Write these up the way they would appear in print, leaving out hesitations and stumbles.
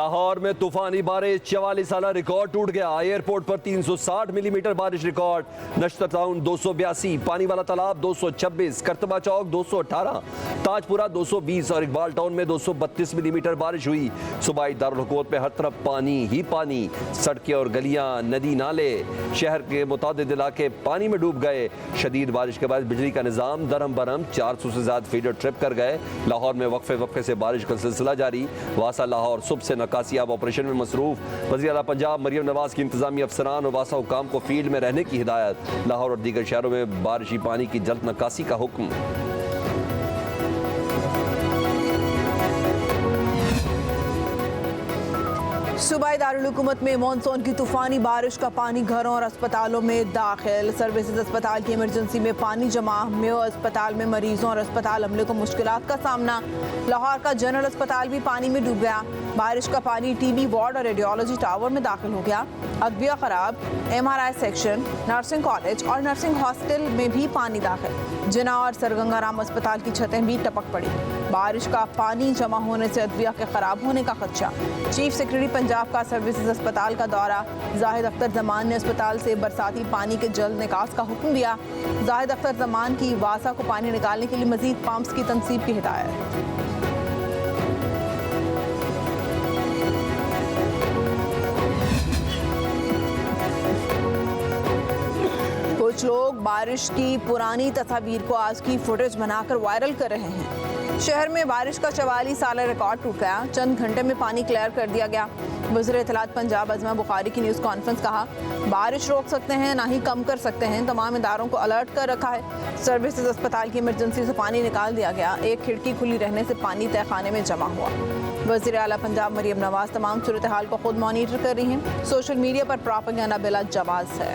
लाहौर में तूफानी बारिश, 44 साल रिकॉर्ड टूट गया। एयरपोर्ट पर 360 मिलीमीटर बारिश रिकॉर्ड। नश्तर टाउन 282, पानी वाला तालाब 226, करतबा चौक 218, ताजपुरा 220 और इकबाल टाउन में 232 मिलीमीटर बारिश हुई। सूबाई दारुल हुकूमत में हर तरफ पानी ही पानी, सड़कें और गलियां, नदी नाले, शहर के मुतादिद इलाके पानी में डूब गए। शदीद बारिश के बाद बिजली का निज़ाम दरम बरम, 400 से ज्यादा फीडर ट्रिप कर गए। लाहौर में वक्फे वक्फे से बारिश का सिलसिला जारी। वासा लाहौर सुबह से नकासियाब ऑपरेशन में मसरूफ। वज़ीर आला पंजाब मरियम नवाज की इंतजामी अफसरान और वासा हुकाम को फील्ड में रहने की हिदायत। लाहौर और दीगर शहरों में बारिशी पानी की जल्द नकासी का हुक्म। सूबाई दारुल हुकूमत में मॉनसून की तूफानी बारिश का पानी घरों और अस्पतालों में दाखिल। सर्विसेज अस्पताल की इमरजेंसी में पानी जमा। मेयो अस्पताल में मरीजों और अस्पताल अमले को मुश्किलात का सामना। लाहौर का जनरल अस्पताल भी पानी में डूब गया। बारिश का पानी टीबी वार्ड और रेडियोलॉजी टावर में दाखिल हो गया। अदविया खराब, MRI सेक्शन, नर्सिंग कॉलेज और नर्सिंग हॉस्टल में भी पानी दाखिल। जिना और सरगंगाराम अस्पताल की छतें भी टपक पड़ी। बारिश का पानी जमा होने से अदविया के खराब होने का खदशा। चीफ सेक्रेटरी पंजाब का सर्विसेज अस्पताल का दौरा। जाहिद अख्तर जमान ने अस्पताल से बरसाती पानी के जल्द निकास का हुक्म दिया। जाहिद अख्तर जमान की वासा को पानी निकालने के लिए मजीद पंप्स की तनसीब की हिदायत। कुछ लोग बारिश की पुरानी तस्वीर को आज की फुटेज बनाकर वायरल कर रहे हैं। शहर में बारिश का 44 साल रिकॉर्ड टूट गया। चंद घंटे में पानी क्लियर कर दिया गया। वज़ीर इत्तलात पंजाब अज़मा बुखारी की न्यूज़ कॉन्फ्रेंस कहा, बारिश रोक सकते हैं ना ही कम कर सकते हैं। तमाम इदारों को अलर्ट कर रखा है। सर्विसेज अस्पताल की इमरजेंसी से पानी निकाल दिया गया। एक खिड़की खुली रहने से पानी तहखाने में जमा हुआ। वज़ीर आला पंजाब मरियम नवाज तमाम सूरत हाल को खुद मॉनिटर कर रही हैं। सोशल मीडिया पर प्रोपेगेंडा बिला जवाज़ है।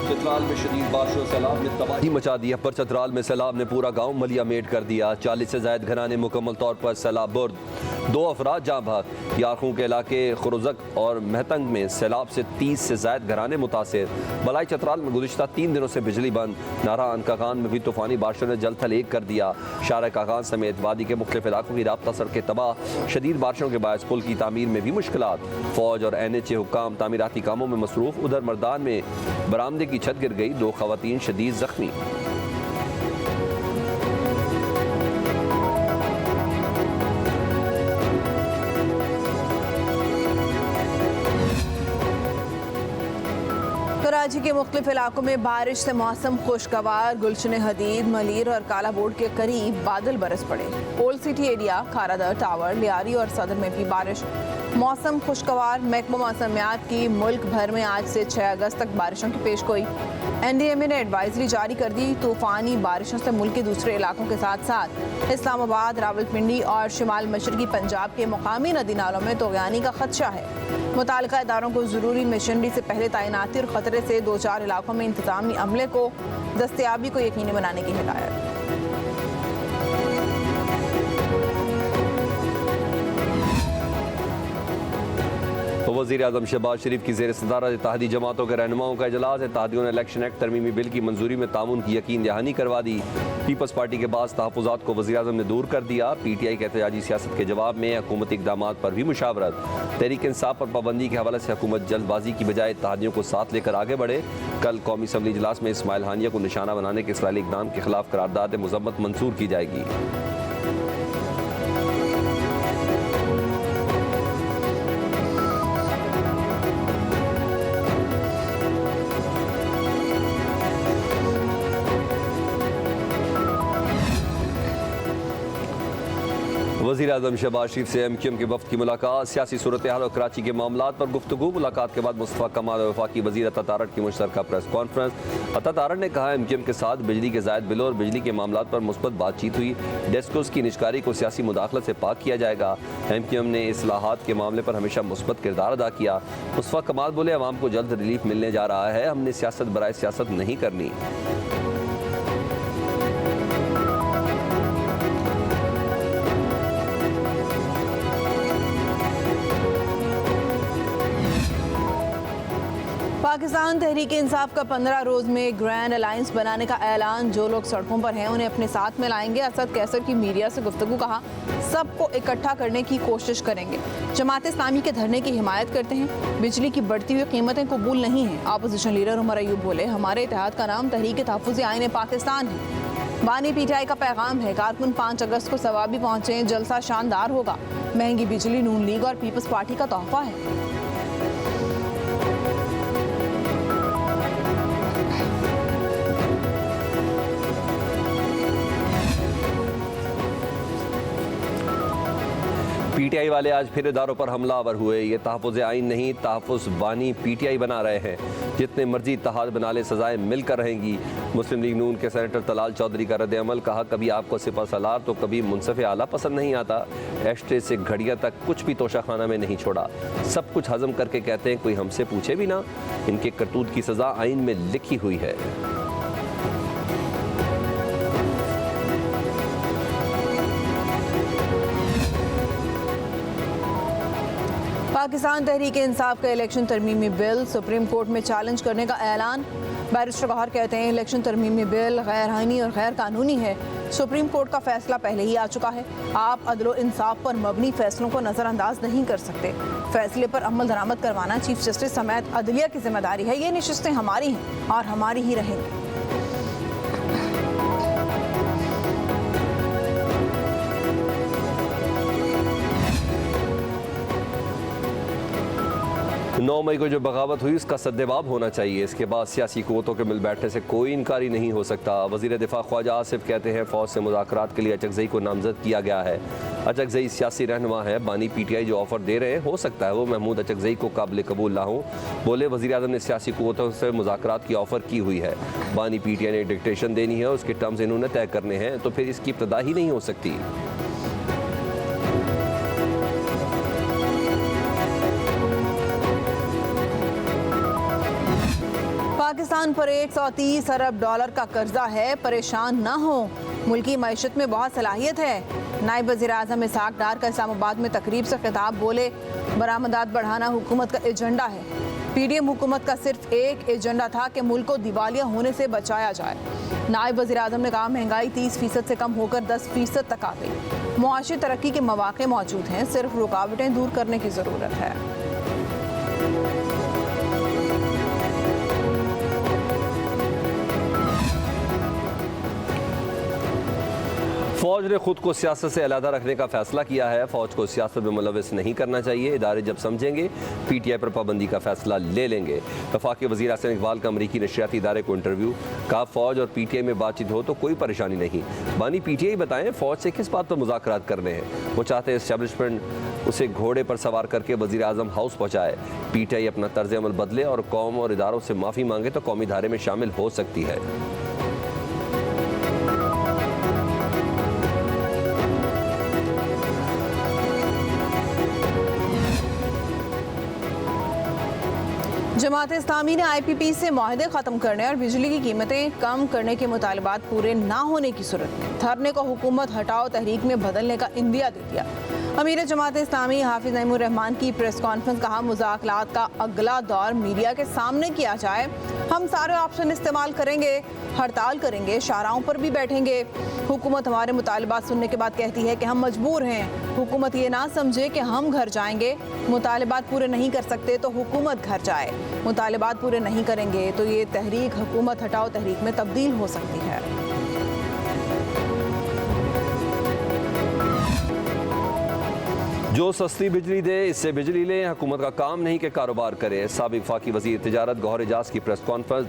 चतराल में शदीद बारिश और सैलाब ने तबाही मचा दी। पर चतराल में सैलाब ने पूरा गांव मलिया मेट कर दिया। 40 से ज्यादा घराने मुकम्मल तौर पर सैलाब बुर्द। 2 अफराद जाँ भाग। यारखों के इलाके खुरजक और महतंग में सैलाब से 30 से ज्यादा घराने मुतासिर। बलाई चतराल में गुज़िश्ता 3 दिनों से बिजली बंद। नारा काकान में भी तूफानी बारिशों ने जल थल एक कर दिया। शारा काकान समेत वादी के मुख्तलिफ इलाकों की राब्ता सड़कें तबाह। शदीद बारिशों के बायस पुल की तामीर में भी मुश्किलात। फौज और NHA हुक्काम तामीराती कामों में मसरूफ। उधर मर्दान में बरामदे की छत गिर गई। 2 खवातीन शदीद जख्मी। कराची के मुख्तलिफ इलाकों में बारिश से मौसम खुशगवार। गुलशन हदीद, मलीर और काला बोर्ड के करीब बादल बरस पड़े। Old city area, Kharadar tower, Lyari और सदर में भी बारिश। मौसम खुशगवार। महकमा मौसमियात की मुल्क भर में आज से 6 अगस्त तक बारिशों की पेशगोई। NDMA ने एडवाइजरी जारी कर दी। तूफानी बारिशों से मुल्क के दूसरे इलाकों के साथ साथ इस्लामाबाद, रावलपिंडी और शिमाल मशरकी पंजाब के मुकामी नदी नालों में तोग़यानी का खदशा है। मुताल्लिका इदारों को ज़रूरी मिशनरी से पहले तैनाती और ख़तरे से 2-4 इलाकों में इंतज़ामी अमले को दस्तयाबी को यकीनी बनाने की हिदायत। वज़ीर आज़म शहबाज शरीफ की ज़ेर सदारत इत्तेहादी जमातों के रहनुमाओं का इजलास। इत्तेहादियों ने इलेक्शन एक्ट तरमीमी बिल की मंजूरी में तामुन की यकीन दहानी करवा दी। पीपल्स पार्टी के बाद तहफ़्फ़ुज़ात को वज़ीर आज़म ने दूर कर दिया। PTI के एहतजाजी सियासत के जवाब में हुकूमती इक़दामात पर भी मुशावरत। तहरीक इंसाफ पर पाबंदी के हवाले से हुकूमत जल्दबाजी की बजाय इत्तेहादियों को साथ लेकर आगे बढ़े। कल कौमी असम्बली इजलास में इस्माइल हानिया को निशाना बनाने के इसराइली इक़दाम के खिलाफ करारदाद मुज़म्मत मंसूर की जाएगी। वज़ीर आज़म शहबाज शरीफ से MQM के वफ़द की मुलाकात। सियासी सूरत हाल और कराची के मामलात पर गुफ्तगू। मुलाकात के बाद मुस्तफ़ा कमाल और वफाकी वज़ीर अता तारड़ की मुश्तरका प्रेस कॉन्फ्रेंस। अता तारड़ ने कहा, MQM के साथ बिजली के ज़ायद बिलों और बिजली के मामलात पर मुस्बत बातचीत हुई। डेस्कोस की निजकारी को सियासी मुदाखलत से पाक किया जाएगा। MQM ने इस्लाहात के मामले पर हमेशा मुस्बत किरदार अदा किया। मुस्तफ़ा कमाल बोले, अवाम को जल्द रिलीफ मिलने जा रहा है। हमने सियासत बराए सियासत नहीं करनी। पाकिस्तान तहरीक इंसाफ का 15 रोज में ग्रैंड अलायंस बनाने का ऐलान। जो लोग सड़कों पर हैं उन्हें अपने साथ में लाएंगे। असद कैसर की मीडिया से गुफ्तगू, कहा सबको इकट्ठा करने की कोशिश करेंगे। जमात इस्लामी के धरने की हिमायत करते हैं। बिजली की बढ़ती हुई कीमतें कबूल नहीं हैं। अपोजिशन लीडर उमर अयूब बोले हमारे इत्तेहाद का नाम तहरीक तहफ़्फ़ुज़ आईन पाकिस्तान है। बानी पीटीआई का पैगाम है, कारकुन 5 अगस्त को सवाबी पहुंचे, जलसा शानदार होगा। महंगी बिजली नून लीग और पीपल्स पार्टी का तोहफा है। पीटीआई वाले आज फिर इदारों पर हमलावर हुए। ये तहफ़्फ़ुज़ आइन नहीं, तहफ़्फ़ुज़ बानी पीटीआई बना रहे हैं। जितने मर्जी इत्तेहाद बना ले, सजाएं मिलकर रहेंगी। मुस्लिम लीग नून के सेनेटर तलाल चौधरी का रद्द अमल, कहा कभी आपको सिपा सलार तो कभी मुनसिफ आला पसंद नहीं आता। एस्ट्रे से घड़ियाँ तक कुछ भी तोशाखाना में नहीं छोड़ा। सब कुछ हजम करके कहते हैं कोई हमसे पूछे भी ना। इनके करतूत की सज़ा आइन में लिखी हुई है। पाकिस्तान तहरीक इंसाफ का इलेक्शन तरमीमी बिल सुप्रीम कोर्ट में चैलेंज करने का ऐलान। बैरिस्टर गौहर कहते हैं इलेक्शन तरमीमी बिल गैर आईनी और गैर कानूनी है। सुप्रीम कोर्ट का फैसला पहले ही आ चुका है। आप अदलो इंसाफ पर मबनी फैसलों को नज़रअंदाज नहीं कर सकते। फैसले पर अमल दरामद करवाना चीफ जस्टिस समेत अदलिया की जिम्मेदारी है। ये नशिस्तें हमारी हैं और हमारी ही रहेंगी। 9 मई को जो बगावत हुई उसका सद्देबाब होना चाहिए। इसके बाद सियासी क़ुव्वतों के मिल बैठने से कोई इनकारी नहीं हो सकता। वज़ीर दिफा ख्वाजा आसिफ कहते हैं फ़ौज से मुज़ाकरात के लिए अचकज़ई को नामज़द किया गया है। अचकज़ई सियासी रहनुमा है। बानी पीटीआई जो ऑफ़र दे रहे हैं हो सकता है वो महमूद अचकज़ई को काबिल कबूल ना हो। बोले वज़ीर आज़म ने सियासी क़ुव्वतों से मुज़ाकरात की ऑफ़र की हुई है। बानी पीटीआई ने डिक्टेशन देनी है, उसके टर्म्स इन्होंने तय करने हैं, तो फिर इसकी इब्तिदा ही नहीं हो सकती। पाकिस्तान पर 130 अरब डॉलर का कर्जा है। परेशान ना हो, मुल्की मईशत में बहुत सलाहियत है। नायब वज़ीर आज़म इसहाक डार का इस्लामाबाद में तकरीब से खिताब, बोले बरामदात बढ़ाना हुकूमत का एजेंडा है। पीडीएम हुकूमत का सिर्फ एक एजेंडा था कि मुल्क को दिवालिया होने से बचाया जाए। नायब वज़ीर आज़म ने कहा महंगाई 30% से कम होकर 10% तक आ गई। मुआशी तरक्की के मौक़े मौजूद हैं, सिर्फ रुकावटें दूर करने की ज़रूरत है। फ़ौज ने खुद को सियासत से अलहदा रखने का फैसला किया है। फ़ौज को सियासत में मुलविस नहीं करना चाहिए। इदारे जब समझेंगे पीटीआई पर पाबंदी का फैसला ले लेंगे। वफाकी वज़ीर अहसन इकबाल का अमरीकी नशरियाती इदारे को इंटरव्यू, कहा फ़ौज और पीटीआई में बातचीत हो तो कोई परेशानी नहीं। बानी पीटीआई बताएं फ़ौज से किस बात पर मुज़ाकरात करने हैं। वो चाहते हैं इस्टेब्लिशमेंट उसे घोड़े पर सवार करके वज़ीर आज़म हाउस पहुँचाए। पीटीआई अपना तर्ज अमल बदले और कौम और इदारों से माफ़ी मांगे तो कौमी धारे में शामिल हो सकती है। जमात इस्लामी ने IPP से मुआहदे ख़त्म करने और बिजली की कीमतें कम करने के मुतालबात पूरे ना होने की सूरत में धरने को हुकूमत हटाओ तहरीक में बदलने का इंदिया दे दिया। अमीर जमात इस्लामी हाफिज नईमुर रहमान की प्रेस कॉन्फ्रेंस, कहा मुज़ाकरात का अगला दौर मीडिया के सामने किया जाए। हम सारे ऑप्शन इस्तेमाल करेंगे, हड़ताल करेंगे, शाहराहों पर भी बैठेंगे। हुकूमत हमारे मुतालबात सुनने के बाद कहती है कि हम मजबूर हैं। हुकूमत ये ना समझे कि हम घर जाएंगे। मुतालबात पूरे नहीं कर सकते तो हुकूमत घर जाए। मुतालबात पूरे नहीं करेंगे तो ये तहरीक हुकूमत हटाओ तहरीक में तब्दील हो सकती है। जो सस्ती बिजली दे इससे बिजली ले। हुकूमत का काम नहीं कि कारोबार करे। साबिक वफाकी वज़ीर तिजारत गौहर एजाज की प्रेस कॉन्फ्रेंस,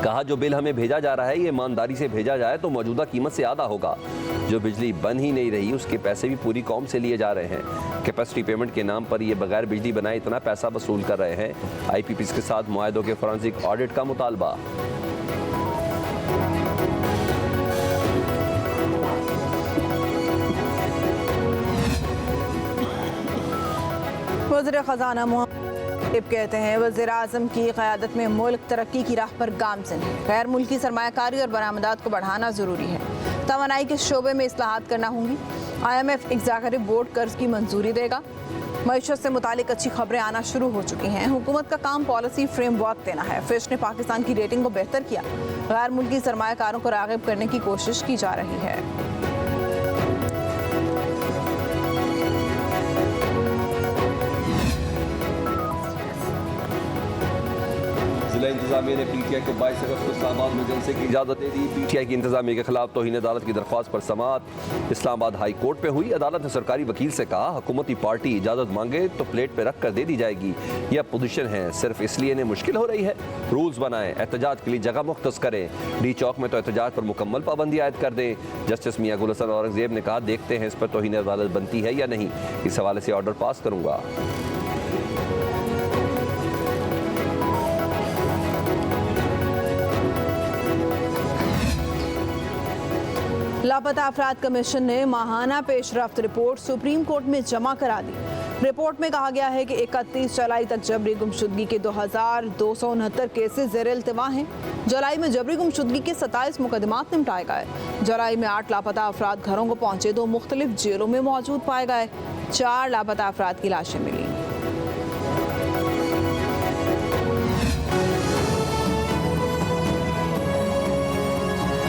कहा जो बिल हमें भेजा जा रहा है ये ईमानदारी से भेजा जाए तो मौजूदा कीमत से आधा होगा। जो बिजली बन ही नहीं रही उसके पैसे भी पूरी कौम से लिए जा रहे हैं। कैपेसिटी पेमेंट के नाम पर ये बगैर बिजली बनाए इतना पैसा वसूल कर रहे हैं। IPPs के साथ मुआहदों के फॉरेंसिक ऑडिट का मुतालबा। वज़ीर ख़ज़ाना कहते हैं वज़ीर आज़म की क़यादत में मुल्क तरक्की की राह पर गामज़न है। गैर मुल्की सरमायाकारी और बरामदात को बढ़ाना ज़रूरी है। तवानाई के शोबे में इस्लाहात करना होंगी। IMF एग्ज़ीक्यूटिव बोर्ड कर्ज की मंजूरी देगा। मईशत से मुतालिक अच्छी खबरें आना शुरू हो चुकी हैं। हुकूमत का काम पॉलिसी फ्रेमवर्क देना है। फिश ने पाकिस्तान की रेटिंग को बेहतर किया। गैर मुल्की सरमायाकारों को राग़िब करने की कोशिश की जा रही है। जिला इंतजामिया ने पीटीआई को 22 अगस्त को इस्लामाबाद में जलसे की इजाज़त दे दी। पीटीआई की इंतजामिया के खिलाफ तौहीन अदालत की दरख्वास्त पर समाअत इस्लामाबाद हाई कोर्ट में हुई। अदालत ने सरकारी वकील से कहा, हुकूमती पार्टी इजाज़त मांगे तो प्लेट पे रख कर दे दी जाएगी। यह पोजीशन है, सिर्फ इसलिए इन्हें मुश्किल हो रही है। रूल्स बनाएं, एहतजाज के लिए जगह मुख्तस करें। डी चौक में तो एहतजाज पर मुकम्मल पाबंदी आयद कर दें। जस्टिस मियां गुल हसन औरंगजेब ने कहा, देखते हैं इस पर तौहीन अदालत बनती है या नहीं। इस हवाले से ऑर्डर पास करूंगा। लापता अफराद कमीशन ने माहाना पेशरफ्त रिपोर्ट सुप्रीम कोर्ट में जमा करा दी। रिपोर्ट में कहा गया है कि 31 जुलाई तक जबरी गुमशुदगी के 2269 केसेस ज़ेर इल्तिवा हैं। जुलाई में जबरी गुमशुदगी के 27 मुकदमात निपटाए गए। जुलाई में 8 लापता अफराद घरों को पहुंचे। 2 मुख्तलिफ जेलों में मौजूद पाए गए। 4 लापता अफराद की लाशें मिली।